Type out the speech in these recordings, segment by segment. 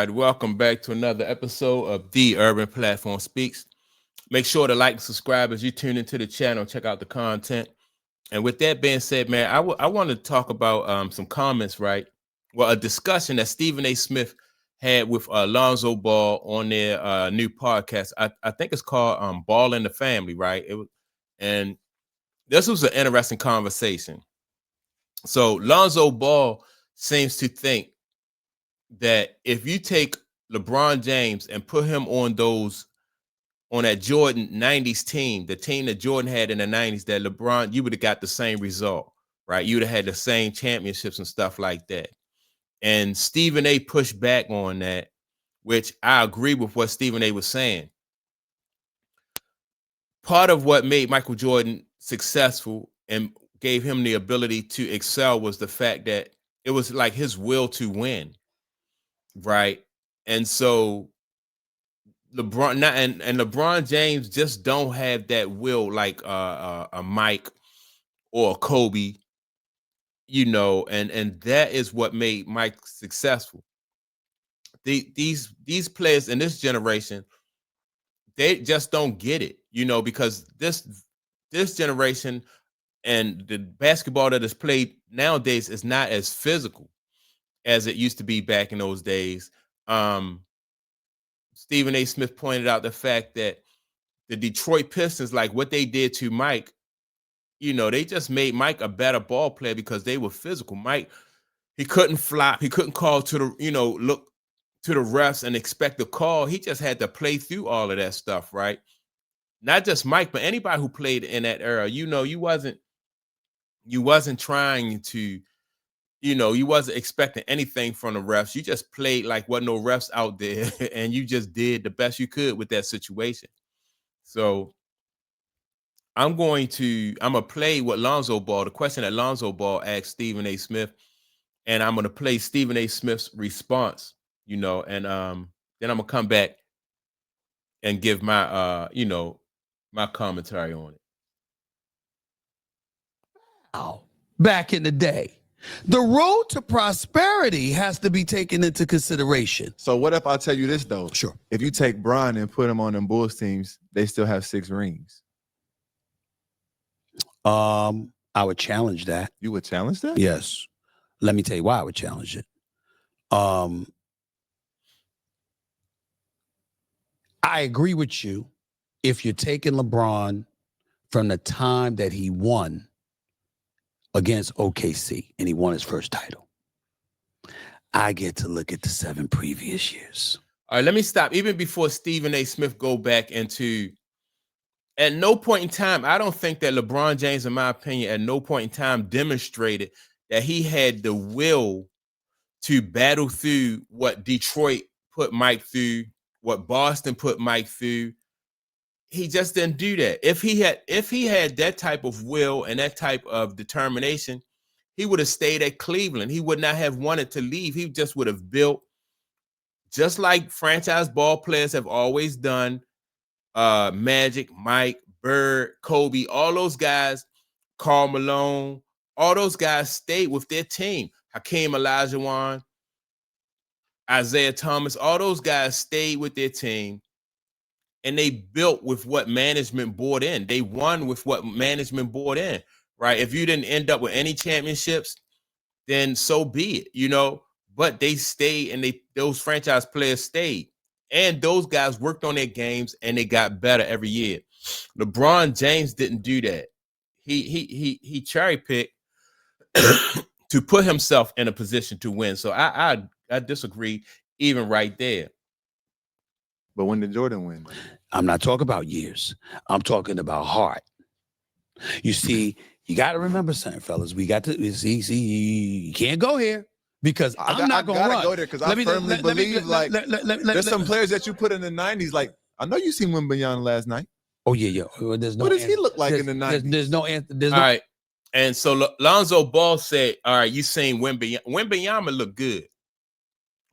All right, welcome back to another episode of The Urban Platform Speaks. Make sure to like and subscribe as you tune into the channel, check out the content. And with that being said, man, I want to talk about some comments, right? Well, a discussion that Stephen A. Smith had with Alonzo Ball on their new podcast. I think it's called Ball in the Family, right? And this was an interesting conversation. So Lonzo Ball seems to think that if you take LeBron James and put him on that Jordan 90s team, the team that Jordan had in the 90s, that LeBron, you would have got the same result, right? You would have had the same championships and stuff like that. And Stephen A pushed back on that, which I agree with what Stephen A was saying. Part of what made Michael Jordan successful and gave him the ability to excel was the fact that it was like his will to win, right? And so LeBron and LeBron James just don't have that will like a Mike or a Kobe, and that is what made Mike successful. These players in this generation, they just don't get it, because this generation and the basketball that is played nowadays is not as physical as it used to be back in those days. Stephen A. Smith pointed out the fact that the Detroit Pistons, like what they did to Mike, they just made Mike a better ball player because they were physical. Mike, he couldn't flop. He couldn't call to the, look to the refs and expect a call. He just had to play through all of that stuff, right? Not just Mike, but anybody who played in that era. You wasn't trying to, you wasn't expecting anything from the refs. You just played like wasn't no refs out there, and you just did the best you could with that situation. So I'm gonna play what Lonzo Ball, the question that Lonzo Ball asked Stephen A. Smith, and I'm gonna play Stephen A. Smith's response, and then I'm gonna come back and give my my commentary on it. Oh, back in the day. The road to prosperity has to be taken into consideration. So what if I tell you this though? Sure. If you take Bron and put him on them Bulls teams, they still have 6 rings. I would challenge that. You would challenge that? Yes. Let me tell you why I would challenge it. I agree with you if you're taking LeBron from the time that he won against OKC and he won his first title. I get to look at the 7 previous years. All right, let me stop. Even before Stephen A. Smith go back into, at no point in time, I don't think that LeBron James, in my opinion, at no point in time demonstrated that he had the will to battle through what Detroit put Mike through, what Boston put Mike through. He just didn't do that. If he had that type of will and that type of determination, he would have stayed at Cleveland. He would not have wanted to leave. He just would have built, just like franchise ball players have always done. Magic, Mike, Bird, Kobe, all those guys, Karl Malone, all those guys stayed with their team. Hakeem Olajuwon, Isaiah Thomas, all those guys stayed with their team. And they built with what management brought in. They won with what management brought in, right? If you didn't end up with any championships, then so be it, But they stayed, and those franchise players stayed. And those guys worked on their games, and they got better every year. LeBron James didn't do that. He cherry picked to put himself in a position to win. So I disagree even right there. But when did Jordan win? I'm not talking about years. I'm talking about heart. You see, you got to remember something, fellas. We got to see. You can't go here because I'm not going to run. Go there because I firmly believe there's some players that you put in the 90s. Like I know you seen Wembanyama last night. Oh yeah. There's no. What does he look like in the 90s? There's no answer. All right. And so Lonzo Ball said, all right, you seen Wembanyama. Wembanyama look good.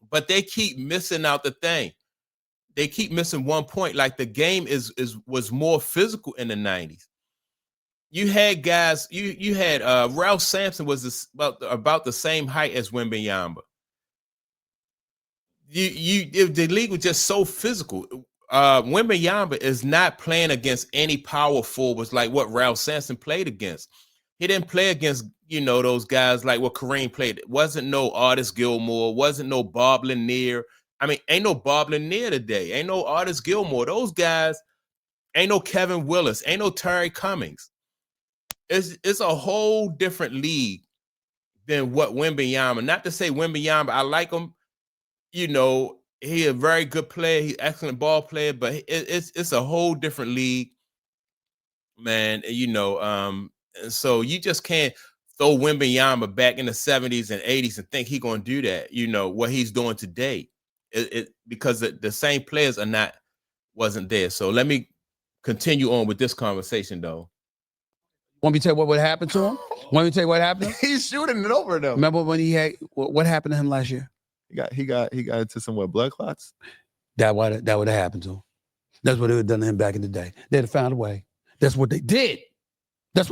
But they keep missing out the thing. They keep missing one point. Like the game was more physical in the 90s. You had guys, you had Ralph Sampson was about the same height as Wembanyama. if the league was just so physical. Wembanyama is not playing against any power forwards like what Ralph Sampson played against. He didn't play against, those guys like what Kareem played. It wasn't no Artis Gilmore, wasn't no Bob Lanier. I mean, ain't no Bob Lanier today. Ain't no Artis Gilmore. Those guys, ain't no Kevin Willis, ain't no Terry Cummings. It's a whole different league than what Wembanyama. Not to say Wembanyama, I like him. He a very good player. He's excellent ball player, but it's a whole different league, man. So you just can't throw Wembanyama back in the 70s and 80s and think he's going to do that. What he's doing today, because the same players wasn't there. So let me continue on with this conversation, though. Want me to tell you what happened to him? Want me to tell you what happened? He's shooting it over though. Remember when what happened to him last year? He got into some blood clots. That would have happened to him. That's what they would have done to him back in the day. They'd have found a way. That's what they did. I'm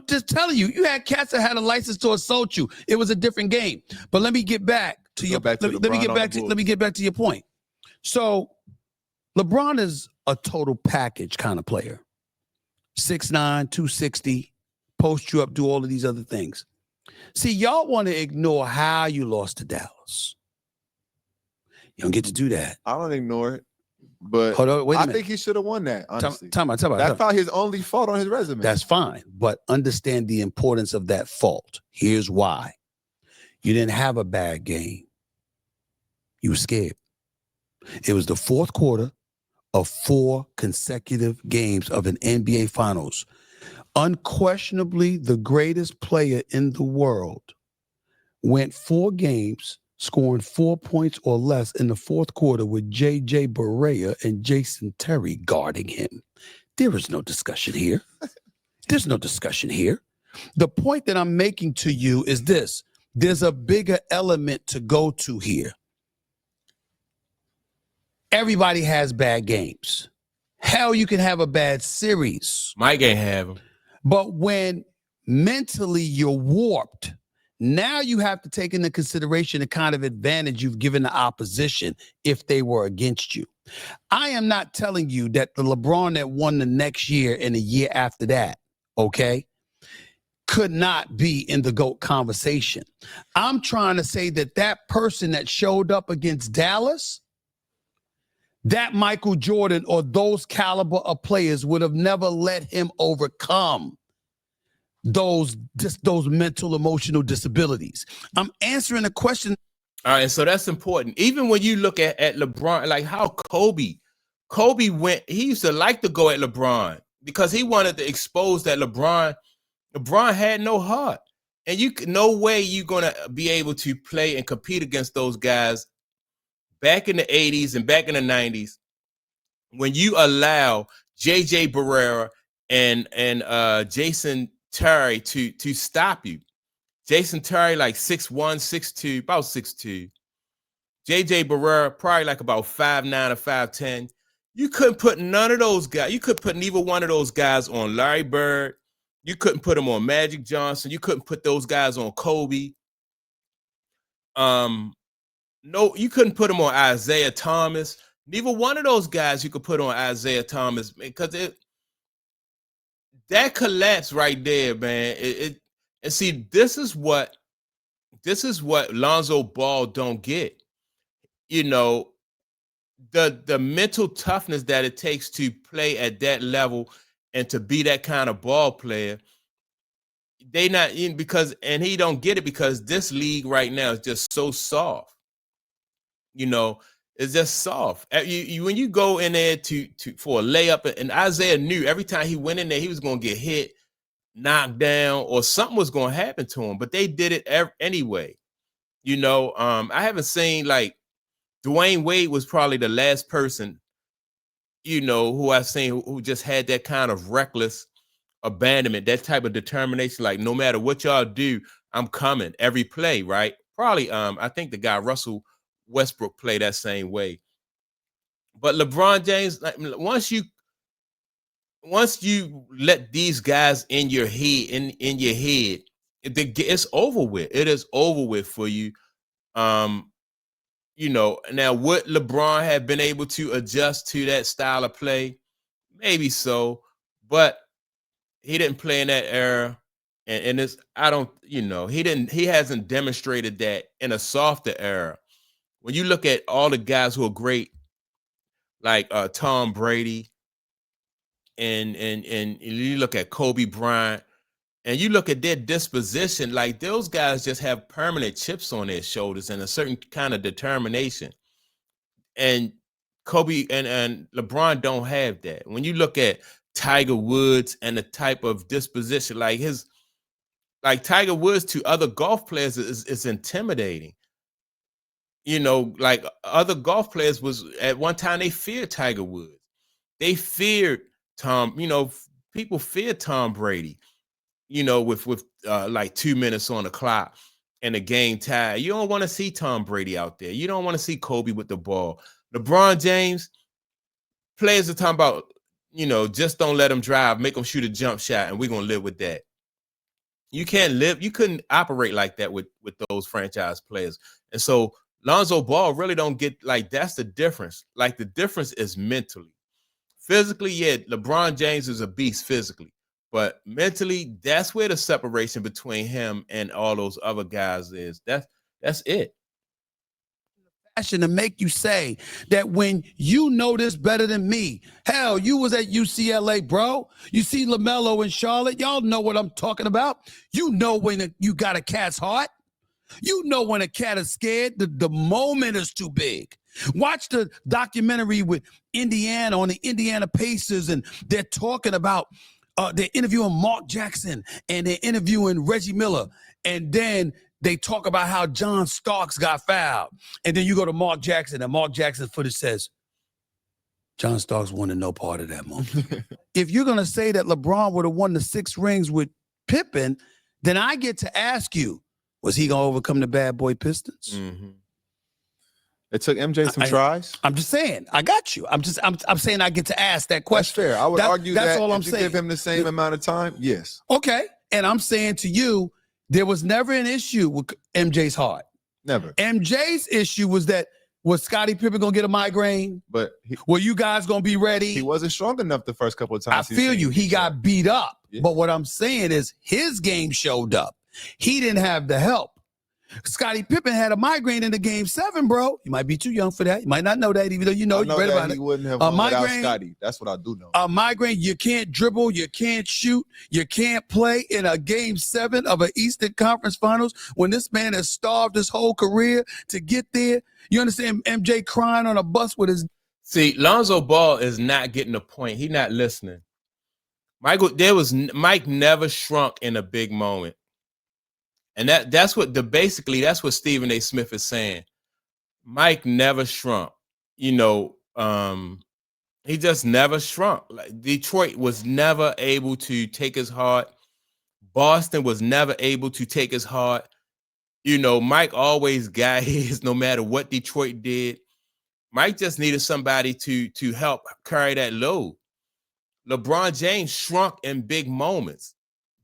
just telling you, you had cats that had a license to assault you. It was a different game. But let me get back to your let me get back to your point. So LeBron is a total package kind of player. 6'9", 260, post you up, do all of these other things. See, y'all want to ignore how you lost to Dallas. You don't get to do that. I don't ignore it, but I think he should have won that, honestly. Time out. That's probably his only fault on his resume. That's fine, but understand the importance of that fault. Here's why. You didn't have a bad game. You were scared. It was the fourth quarter of 4 consecutive games of an NBA Finals. Unquestionably, the greatest player in the world went 4 games, scoring 4 points or less in the fourth quarter with J.J. Barea and Jason Terry guarding him. There is no discussion here. There's no discussion here. The point that I'm making to you is this. There's a bigger element to go to here. Everybody has bad games. Hell, you can have a bad series. Mike ain't have them. But when mentally you're warped, now you have to take into consideration the kind of advantage you've given the opposition if they were against you. I am not telling you that the LeBron that won the next year and the year after that, okay, could not be in the GOAT conversation. I'm trying to say that person that showed up against Dallas, that Michael Jordan or those caliber of players would have never let him overcome those mental, emotional disabilities. I'm answering a question. All right, so that's important. Even when you look at LeBron, like how Kobe went, he used to like to go at LeBron because he wanted to expose that LeBron had no heart. And no way you're going to be able to play and compete against those guys back in the 80s and back in the 90s when you allow J.J. Barea and Jason Terry to stop you. Jason Terry like 6'1", 6'2", about 6'2". J.J. Barea probably like about 5'9" or 5'10". You couldn't put none of those guys. You couldn't put neither one of those guys on Larry Bird. You couldn't put them on Magic Johnson. You couldn't put those guys on Kobe. No, you couldn't put them on Isaiah Thomas. Neither one of those guys you could put on Isaiah Thomas because that collapse right there, man. And see, this is what Lonzo Ball don't get. The mental toughness that it takes to play at that level and to be that kind of ball player. They not in because, and he don't get it because this league right now is just so soft. It's just soft. When you go in there for a layup, and Isaiah knew every time he went in there, he was going to get hit, knocked down, or something was going to happen to him. But they did it anyway. I haven't seen like Dwayne Wade was probably the last person, who I've seen who just had that kind of reckless abandonment, that type of determination. Like no matter what y'all do, I'm coming every play. Right? Probably. I think the guy Russell Westbrook played that same way. But LeBron James, like, once you let these guys in your head, it's over with. It is over with for you. now would LeBron have been able to adjust to that style of play? Maybe so, but he didn't play in that era. And it's, I don't, he hasn't demonstrated that in a softer era. When you look at all the guys who are great, like Tom Brady, and you look at Kobe Bryant, and you look at their disposition, like those guys just have permanent chips on their shoulders and a certain kind of determination. And Kobe and LeBron don't have that. When you look at Tiger Woods and the type of disposition, like Tiger Woods to other golf players is intimidating. Like other golf players was at one time, they feared Tiger Woods. They feared Tom, people feared Tom Brady, with like 2 minutes on the clock and the game tied. You don't want to see Tom Brady out there. You don't want to see Kobe with the ball. LeBron James, players are talking about, just don't let him drive, make him shoot a jump shot, and we're going to live with that. You couldn't operate like that with those franchise players. And so Lonzo Ball really don't get, like, that's the difference. Like, the difference is mentally. Physically, yeah, LeBron James is a beast physically. But mentally, that's where the separation between him and all those other guys is. That's it. To make you say that when you know this better than me. Hell, you was at UCLA, bro. You see LaMelo in Charlotte. Y'all know what I'm talking about. You know when you got a cat's heart. You know when a cat is scared, the moment is too big. Watch the documentary with Indiana on the Indiana Pacers, and they're talking about, they're interviewing Mark Jackson, and they're interviewing Reggie Miller, and then they talk about how John Starks got fouled. And then you go to Mark Jackson, and Mark Jackson's footage says, John Starks wanted no part of that moment. If you're going to say that LeBron would have won the 6 rings with Pippen, then I get to ask you, was he going to overcome the bad boy Pistons? Mm-hmm. It took MJ some tries. I'm just saying, I got you. I'm saying I get to ask that question. That's fair. I would argue that's all I'm if you saying. give him the same amount of time, yes. Okay. And I'm saying to you, there was never an issue with MJ's heart. Never. MJ's issue was that, was Scottie Pippen going to get a migraine? But were you guys going to be ready? He wasn't strong enough the first couple of times. I feel you. He got beat up. Yeah. But what I'm saying is his game showed up. He didn't have the help. Scottie Pippen had a migraine in the game 7, bro. You might be too young for that. You might not know that, even though you read about it. He wouldn't have won without Scottie. That's what I do know. A migraine, you can't dribble, you can't shoot, you can't play in a game 7 of an Eastern Conference Finals when this man has starved his whole career to get there. You understand MJ crying on a bus with his... See, Lonzo Ball is not getting the point. He's not listening. Mike never shrunk in a big moment. And that's what Stephen A. Smith is saying. Mike never shrunk. He just never shrunk. Like, Detroit was never able to take his heart. Boston was never able to take his heart. Mike always got his, no matter what Detroit did. Mike just needed somebody to help carry that load. LeBron James shrunk in big moments.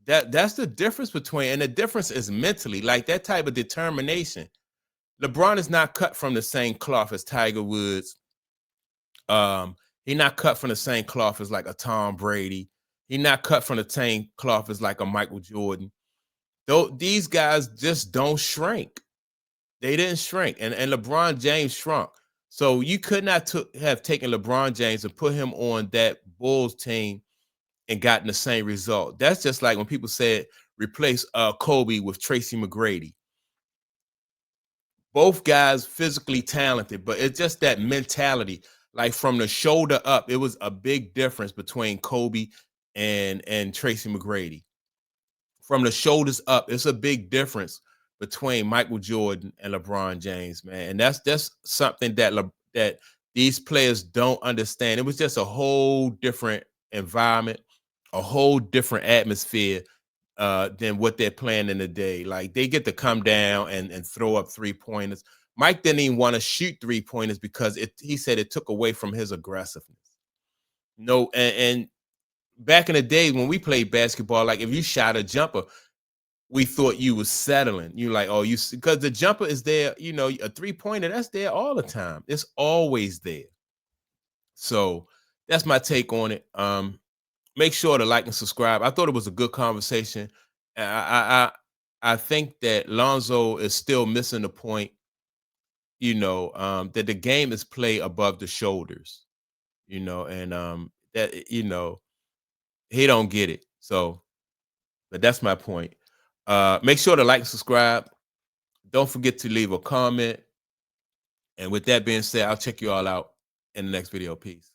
That's the difference between, and the difference is mentally, like that type of determination. LeBron is not cut from the same cloth as Tiger Woods. He's not cut from the same cloth as like a Tom Brady. He's not cut from the same cloth as like a Michael Jordan. These guys just don't shrink. They didn't shrink, and LeBron James shrunk. So you could not have taken LeBron James and put him on that Bulls team and gotten the same result. That's just like when people said replace Kobe with Tracy McGrady. Both guys physically talented, but it's just that mentality. Like from the shoulder up, it was a big difference between Kobe and Tracy McGrady. From the shoulders up, it's a big difference between Michael Jordan and LeBron James, man. And that's something that these players don't understand. It was just a whole different environment, a whole different atmosphere than what they're playing in the day. Like, they get to come down and throw up 3-pointers. Mike didn't even want to shoot 3-pointers because he said it took away from his aggressiveness. And back in the day when we played basketball, like if you shot a jumper, we thought you was settling. You like, oh, you because the jumper is there, you know, a 3-pointer that's there all the time. It's always there. So that's my take on it. Make sure to like and subscribe. I thought it was a good conversation. I think that Lonzo is still missing the point, you know, that the game is played above the shoulders, you know, and that, you know, he don't get it. So, but that's my point. Make sure to like and subscribe. Don't forget to leave a comment. And with that being said, I'll check you all out in the next video. Peace.